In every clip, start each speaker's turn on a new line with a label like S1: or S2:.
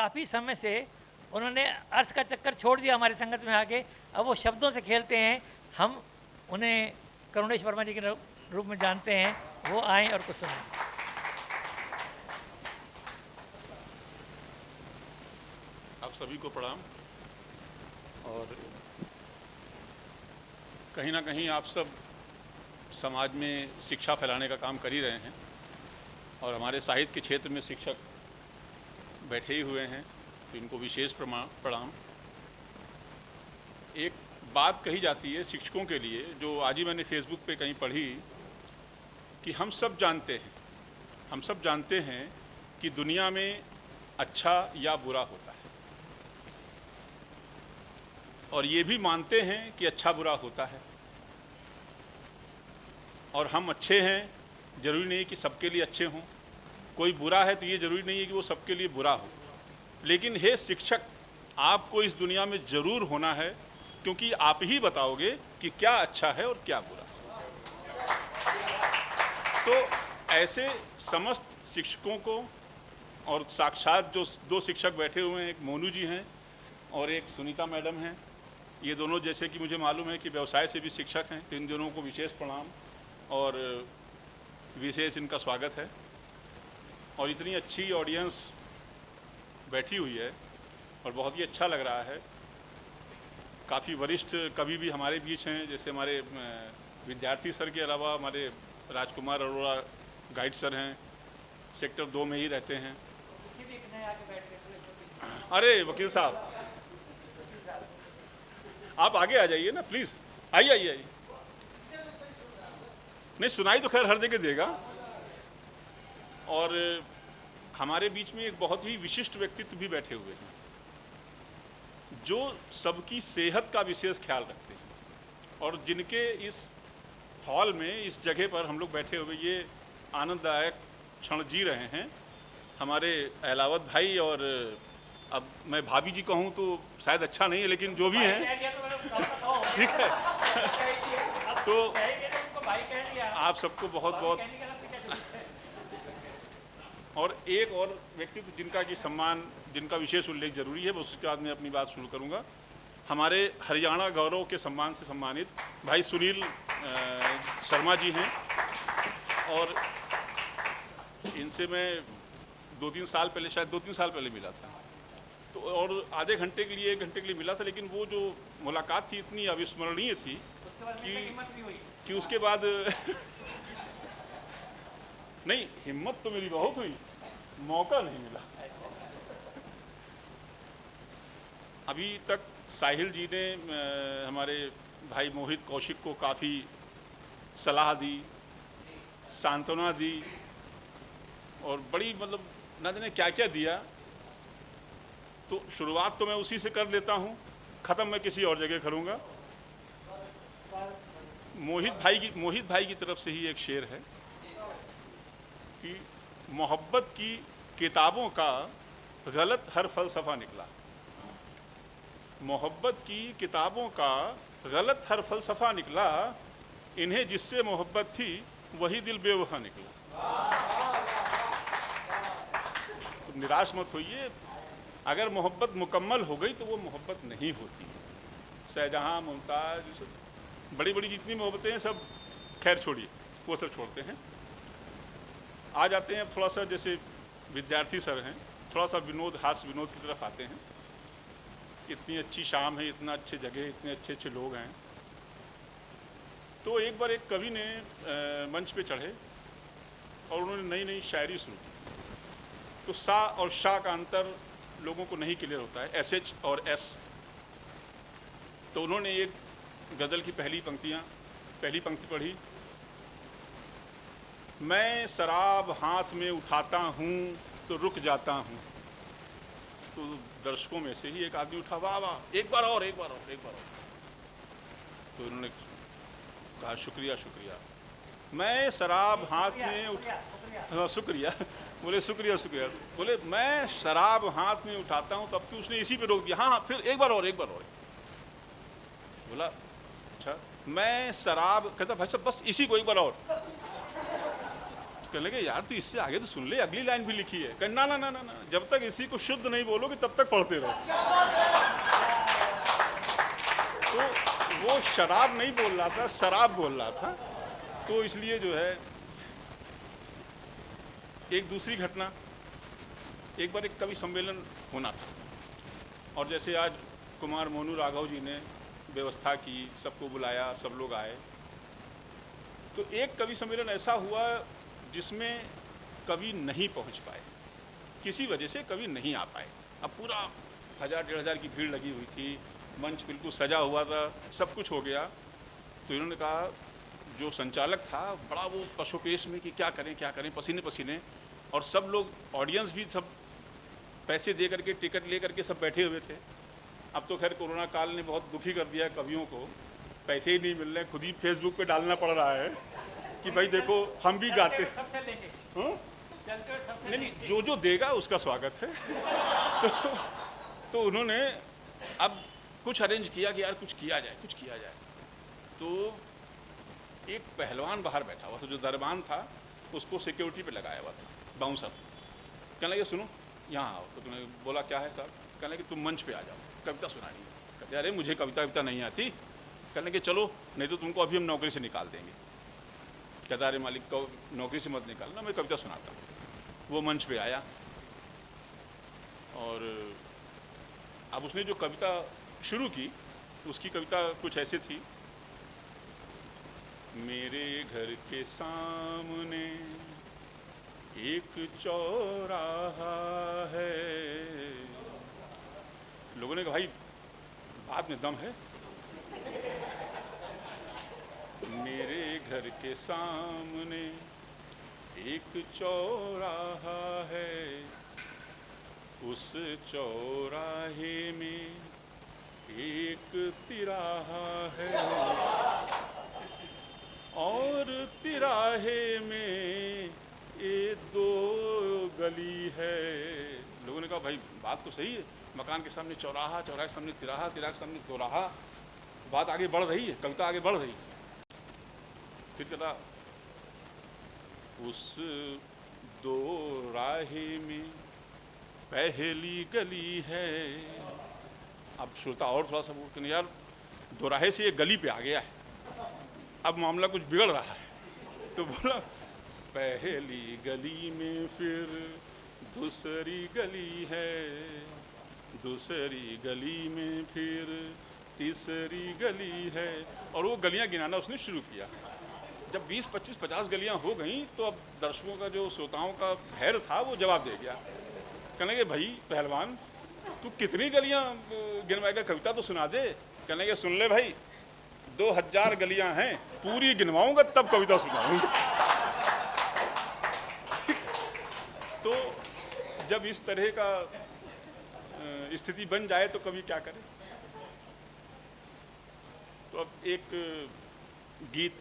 S1: काफ़ी समय से उन्होंने अर्थ का चक्कर छोड़ दिया हमारे संगत में आके, अब वो शब्दों से खेलते हैं। हम उन्हें करुणेश वर्मा जी के रूप में जानते हैं, वो आएँ और कुछ सुनाएं।
S2: आप सभी को प्रणाम। और कहीं ना कहीं आप सब समाज में शिक्षा फैलाने का काम कर ही रहे हैं, और हमारे साहित्य के क्षेत्र में शिक्षक बैठे ही हुए हैं, तो इनको विशेष प्रणाम। एक बात कही जाती है शिक्षकों के लिए, जो आज ही मैंने फेसबुक पे कहीं पढ़ी, कि हम सब जानते हैं कि दुनिया में अच्छा या बुरा होता है, और ये भी मानते हैं कि अच्छा बुरा होता है, और हम अच्छे हैं, जरूरी नहीं कि सबके लिए अच्छे हों। कोई बुरा है तो ये जरूरी नहीं है कि वो सबके लिए बुरा हो। लेकिन हे शिक्षक, आपको इस दुनिया में ज़रूर होना है, क्योंकि आप ही बताओगे कि क्या अच्छा है और क्या बुरा। तो ऐसे समस्त शिक्षकों को, और साक्षात जो दो शिक्षक बैठे हुए हैं, एक मोनू जी हैं और एक सुनीता मैडम हैं, ये दोनों जैसे कि मुझे मालूम है कि व्यवसाय से भी शिक्षक हैं, तो इन दोनों को विशेष प्रणाम और विशेष इनका स्वागत है। और इतनी अच्छी ऑडियंस बैठी हुई है और बहुत ही अच्छा लग रहा है। काफ़ी वरिष्ठ कवि भी हमारे बीच हैं, जैसे हमारे विद्यार्थी सर के अलावा हमारे राजकुमार अरोड़ा गाइड सर हैं, सेक्टर 2 में ही रहते हैं। अरे वकील साहब, आप आगे आ जाइए ना प्लीज़, आइए। नहीं, सुनाई तो खैर हर जगह देगा। और हमारे बीच में एक बहुत ही विशिष्ट व्यक्तित्व भी बैठे हुए हैं, जो सबकी सेहत का विशेष ख्याल रखते हैं, और जिनके इस हॉल में, इस जगह पर हम लोग बैठे हुए ये आनंददायक क्षण जी रहे हैं। हमारे अहलावत भाई, और अब मैं भाभी जी कहूँ तो शायद अच्छा नहीं है, लेकिन जो भी हैं ठीक है। तो आप सबको बहुत बहुत, और एक और व्यक्तित्व जिनका कि सम्मान, जिनका विशेष उल्लेख जरूरी है, बस उसके बाद मैं अपनी बात शुरू करूंगा। हमारे हरियाणा गौरव के सम्मान से सम्मानित भाई सुनील शर्मा जी हैं, और इनसे मैं 2-3 साल पहले, शायद 2-3 साल पहले मिला था, तो और आधे घंटे के लिए, 1 घंटे के लिए मिला था, लेकिन वो जो मुलाकात थी इतनी अविस्मरणीय थी कि उसके बाद नहीं, हिम्मत तो मेरी बहुत हुई, मौका नहीं मिला। अभी तक साहिल जी ने हमारे भाई मोहित कौशिक को काफ़ी सलाह दी, सांत्वना दी, और बड़ी मतलब न जाने क्या क्या दिया। तो शुरुआत तो मैं उसी से कर लेता हूँ, ख़त्म मैं किसी और जगह करूँगा। मोहित भाई की तरफ से ही एक शेर है कि मोहब्बत की किताबों का गलत हर फलसफा निकला। मोहब्बत की किताबों का गलत हर फलसफा निकला, इन्हें जिससे मोहब्बत थी वही दिल बेवफा निकला। तो निराश मत होइए, अगर मोहब्बत मुकम्मल हो गई तो वो मोहब्बत नहीं होती। शाहजहां, मुमताज़, बड़ी बड़ी जितनी मोहब्बतें हैं सब खैर छोड़िए, वो सब छोड़ते हैं। आ जाते हैं थोड़ा सा, जैसे विद्यार्थी सर हैं, थोड़ा सा विनोद, हास्य विनोद की तरफ आते हैं। इतनी अच्छी शाम है, इतना अच्छे जगह, इतने अच्छे अच्छे लोग हैं। तो एक बार एक कवि ने मंच पे चढ़े और उन्होंने नई नई शायरी शुरू की। तो सा और शाह का अंतर लोगों को नहीं क्लियर होता है, SH और S। तो उन्होंने एक गज़ल की पहली पंक्ति पढ़ी, मैं शराब हाथ में उठाता हूँ तो रुक जाता हूँ। तो दर्शकों में से ही एक आदमी उठा, वाह वाह, एक बार और। तो उन्होंने कहा शुक्रिया। मैं शराब हाथ में शुक्रिया बोले शुक्रिया। बोले मैं शराब हाथ में उठाता हूँ, तब कि उसने इसी पे रोक दिया। हाँ, फिर एक बार और। बोला अच्छा, मैं शराब, कहता भाई साहब बस इसी को एक बार और। कहने लगे यार तू इससे आगे तो सुन ले, अगली लाइन भी लिखी है। कह ना ना ना ना ना, जब तक इसी को शुद्ध नहीं बोलोगे तब तक पढ़ते रहो। तो वो शराब नहीं बोल रहा था, शराब बोल रहा था। तो इसलिए जो है, एक दूसरी घटना, एक बार एक कवि सम्मेलन होना था और जैसे आज कुमार मोनू राघव जी ने व्यवस्था की, सबको बुलाया, सब लोग आए, तो एक कवि सम्मेलन ऐसा हुआ जिसमें कवि नहीं पहुंच पाए, किसी वजह से कवि नहीं आ पाए। अब पूरा 1000-1500 की भीड़ लगी हुई थी, मंच बिल्कुल सजा हुआ था, सब कुछ हो गया। तो इन्होंने कहा, जो संचालक था बड़ा वो पशुपेश में कि क्या करें, पसीने पसीने, और सब लोग, ऑडियंस भी सब पैसे दे करके, टिकट ले करके सब बैठे हुए थे। अब तो खैर कोरोना काल ने बहुत दुखी कर दिया कवियों को, पैसे ही नहीं मिल रहे, खुद ही फेसबुक पे डालना पड़ रहा है कि भाई देखो हम भी गाते हैं। नहीं, जो देगा उसका स्वागत है। तो उन्होंने अब कुछ अरेंज किया कि यार कुछ किया जाए। तो एक पहलवान बाहर बैठा हुआ था, जो दरबान था उसको सिक्योरिटी पे लगाया हुआ था, बाउंसर। कहने लगे सुनो यहाँ आओ। तो तुमने बोला क्या है साहब? कहने लगे तुम मंच पे आ जाओ, कविता सुनानी है। कहते अरे मुझे कविता नहीं आती। कहने लगे चलो नहीं तो तुमको अभी हम नौकरी से निकाल देंगे। कहता अरे मालिक को नौकरी से मत निकालना, मैं कविता सुनाता हूँ। वो मंच पे आया और अब उसने जो कविता शुरू की, उसकी कविता कुछ ऐसे थी, मेरे घर के सामने एक चौराहा है। लोगों ने कहा भाई बात में दम है। मेरे घर के सामने एक चौराहा है, उस चौराहे में एक तिराहा है, और तिराहे में ये 2 गली है। लोगों ने कहा भाई बात तो सही है, मकान के सामने चौराहा, चौराहे के सामने तिराहा, तिराहे के सामने दोराहा, बात आगे बढ़ रही है, कविता आगे बढ़ रही है। फिर कहता उस 2 राहे में पहली गली है। अब श्रोता और थोड़ा सा बोलते हैं यार 2 राहे से ये गली पे आ गया है, अब मामला कुछ बिगड़ रहा है। तो बोला पहली गली में फिर दूसरी गली है, दूसरी गली में फिर तीसरी गली है, और वो गलियां गिनाना उसने शुरू किया। जब 20, 25, 50 गलियां हो गई तो अब दर्शकों का, जो श्रोताओं का धैर्य था, वो जवाब दे गया। कहने लगे भाई पहलवान तू कितनी गलियां गिनवाएगा, कविता तो सुना दे। कहने लगे सुन ले भाई 2000 गलियां हैं, पूरी गिनवाऊंगा तब कविता सुनाऊंगा। तो जब इस तरह का स्थिति बन जाए तो कवि क्या करे। तो अब एक गीत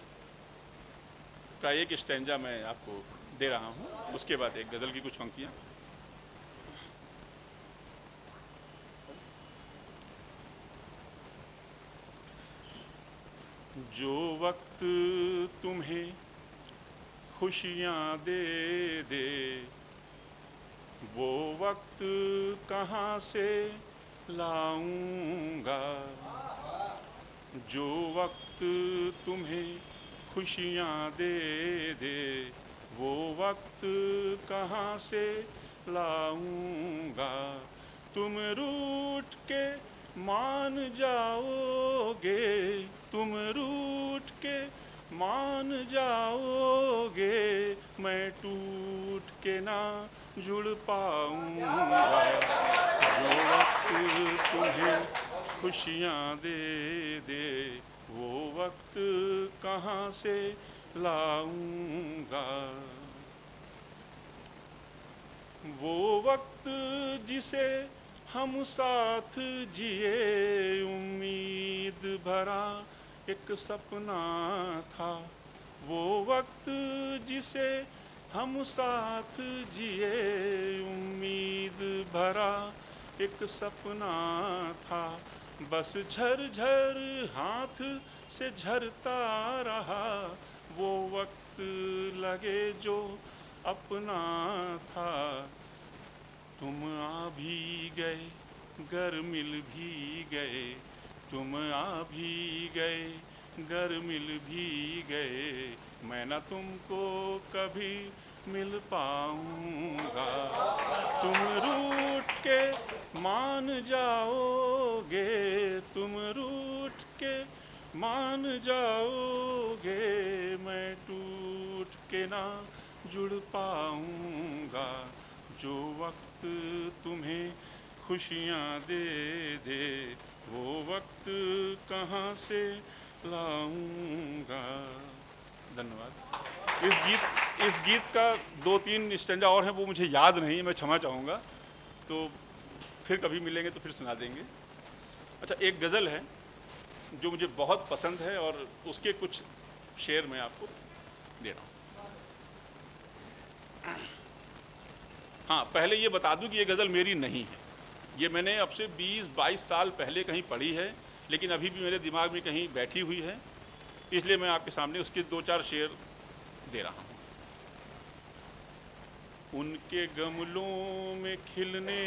S2: का एक स्टैंजा मैं आपको दे रहा हूँ, उसके बाद एक गज़ल की कुछ पंक्तियाँ। जो वक्त तुम्हें खुशियाँ दे दे, वो वक्त कहाँ से लाऊंगा। जो वक्त तुम्हें खुशियाँ दे दे, वो वक्त कहाँ से लाऊंगा। तुम रूठ के मान जाओगे, तुम रूठ के मान जाओगे, मैं टूट के ना जुड़ पाऊंगा। जो वक्त तुम्हें खुशियाँ दे दे, वो वक्त कहाँ से लाऊंगा। वो वक्त जिसे हम साथ जिए, उम्मीद भरा एक सपना था। वो वक्त जिसे हम साथ जिए, उम्मीद भरा एक सपना था। बस झरझर हाथ से झरता रहा, वो वक्त लगे जो अपना था। तुम आ भी गए, घर मिल भी गए, तुम आ भी गए, घर मिल भी गए, मैं न तुमको कभी मिल पाऊंगा। तुम रूठ के मान जाओगे, तुम रूठ के मान जाओगे, मैं टूट के ना जुड़ पाऊंगा। जो वक्त तुम्हें खुशियाँ दे दे, वो वक्त कहाँ से लाऊंगा। धन्यवाद। इस गीत का 2-3 स्टैंजा और हैं, वो मुझे याद नहीं, मैं क्षमा चाहूँगा, तो फिर कभी मिलेंगे तो फिर सुना देंगे। अच्छा, एक गज़ल है जो मुझे बहुत पसंद है और उसके कुछ शेर मैं आपको दे रहा हूँ। हाँ, पहले ये बता दूं कि ये गज़ल मेरी नहीं है, ये मैंने अब से 20-22 साल पहले कहीं पढ़ी है, लेकिन अभी भी मेरे दिमाग में कहीं बैठी हुई है, इसलिए मैं आपके सामने उसके 2-4 शेर दे रहा हूँ। उनके गमलों में खिलने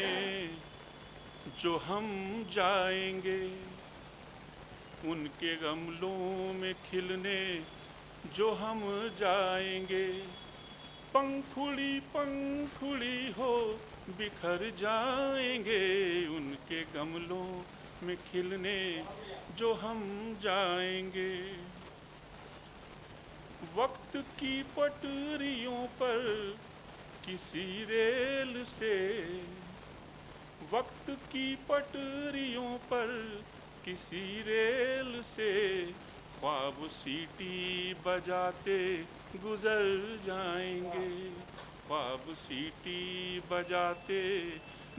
S2: जो हम जाएंगे, उनके गमलों में खिलने जो हम जाएंगे, पंखुड़ी पंखुड़ी हो बिखर जाएंगे, उनके गमलों में खिलने जो हम जाएंगे। वक्त की पटरियों पर किसी रेल से, वक्त की पटरियों पर किसी रेल से, ख्वाब सीटी बजाते गुजर जाएंगे, ख्वाब सीटी बजाते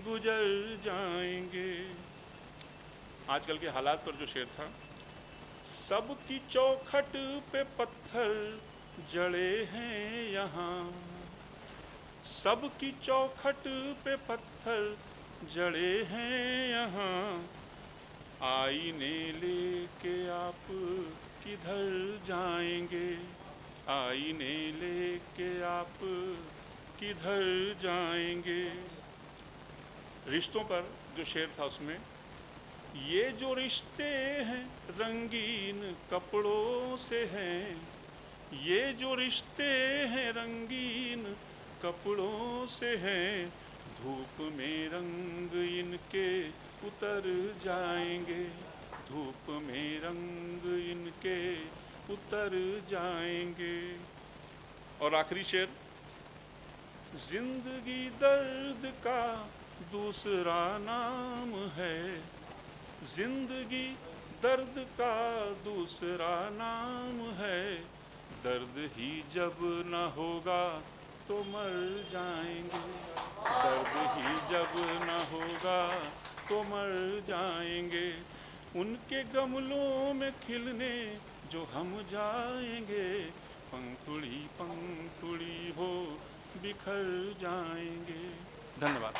S2: गुजर जाएंगे। आजकल के हालात पर जो शेर था, सबकी चौखट पे पत्थर जड़े हैं यहाँ, सबकी चौखट पे पत्थर जड़े हैं यहाँ, आईने लेके आप किधर जाएंगे, आईने लेके आप किधर जाएंगे। रिश्तों पर जो शेर था उसमें, ये जो रिश्ते हैं रंगीन कपड़ों से हैं, ये जो रिश्ते हैं रंगीन कपड़ों से हैं, धूप में रंग इनके उतर जाएंगे, धूप में रंग इनके उतर जाएंगे। और आखिरी शेर, जिंदगी दर्द का दूसरा नाम है, जिंदगी दर्द का दूसरा नाम है, दर्द ही जब न होगा तो मर जाएंगे, दर्द ही जब न होगा तो मर जाएंगे, उनके गमलों में खिलने जो हम जाएंगे, पंखुड़ी पंखुड़ी हो बिखर जाएंगे। धन्यवाद।